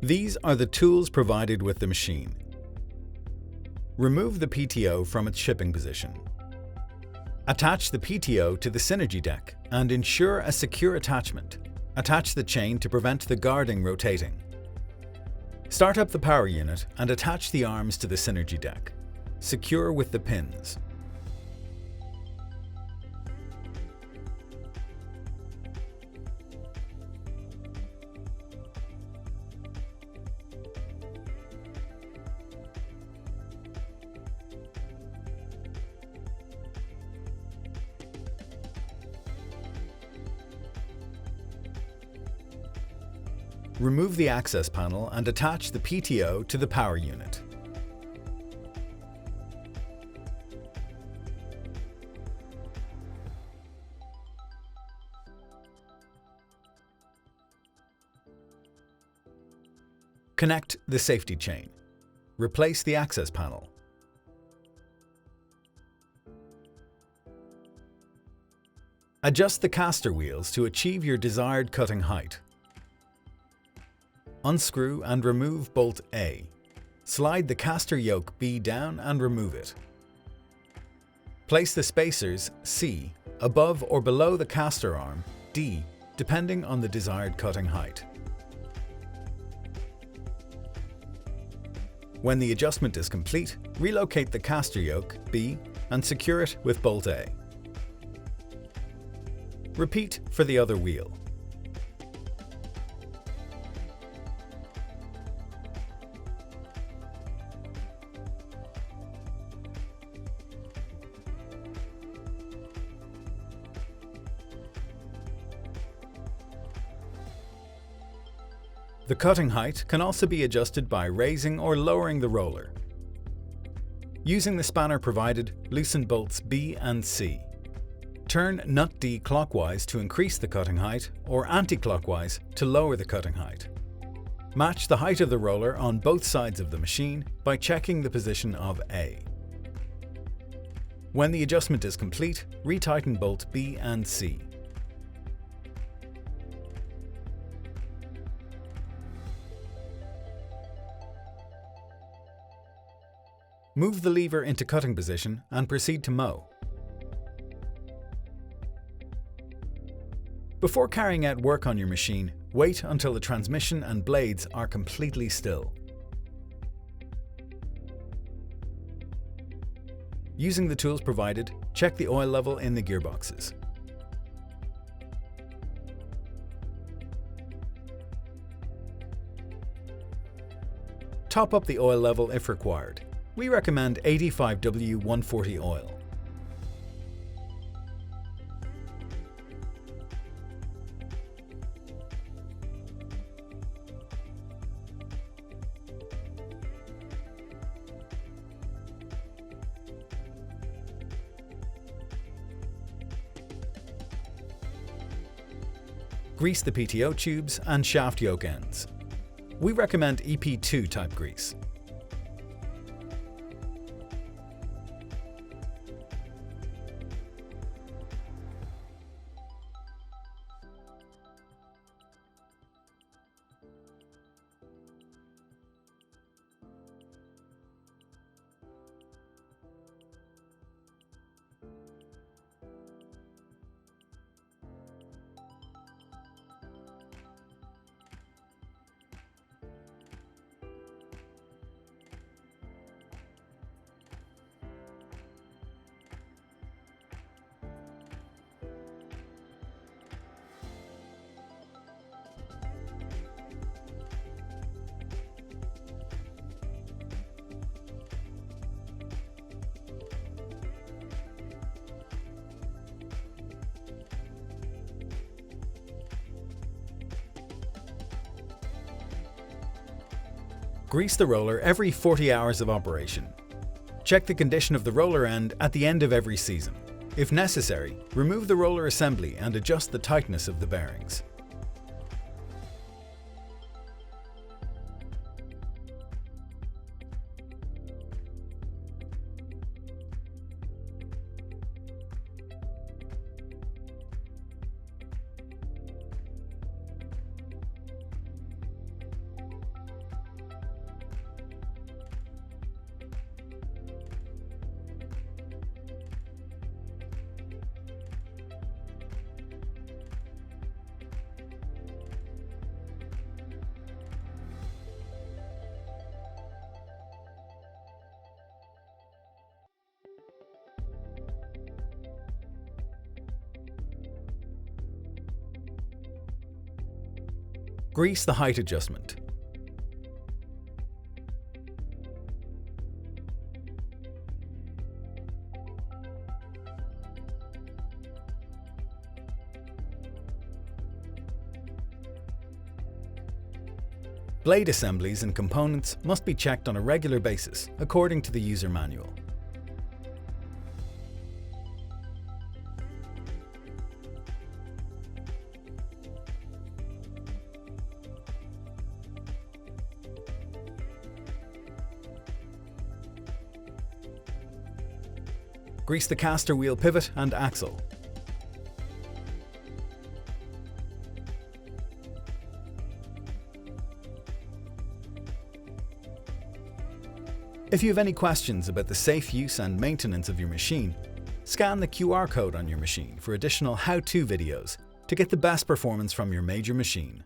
These are the tools provided with the machine. Remove the PTO from its shipping position. Attach the PTO to the Synergy deck and ensure a secure attachment. Attach the chain to prevent the guarding rotating. Start up the power unit and attach the arms to the Synergy deck. Secure with the pins. Remove the access panel and attach the PTO to the power unit. Connect the safety chain. Replace the access panel. Adjust the caster wheels to achieve your desired cutting height. Unscrew and remove bolt A. Slide the caster yoke B down and remove it. Place the spacers C above or below the caster arm D, depending on the desired cutting height. When the adjustment is complete, relocate the caster yoke B and secure it with bolt A. Repeat for the other wheel. The cutting height can also be adjusted by raising or lowering the roller. Using the spanner provided, loosen bolts B and C. Turn nut D clockwise to increase the cutting height or anti-clockwise to lower the cutting height. Match the height of the roller on both sides of the machine by checking the position of A. When the adjustment is complete, retighten bolt B and C. Move the lever into cutting position and proceed to mow. Before carrying out work on your machine, wait until the transmission and blades are completely still. Using the tools provided, check the oil level in the gearboxes. Top up the oil level if required. We recommend 85W140 oil. Grease the PTO tubes and shaft yoke ends. We recommend EP2 type grease. Grease the roller every 40 hours of operation. Check the condition of the roller end at the end of every season. If necessary, remove the roller assembly and adjust the tightness of the bearings. Grease the height adjustment. Blade assemblies and components must be checked on a regular basis according to the user manual. Grease the caster wheel pivot and axle. If you have any questions about the safe use and maintenance of your machine, scan the QR code on your machine for additional how-to videos to get the best performance from your Major machine.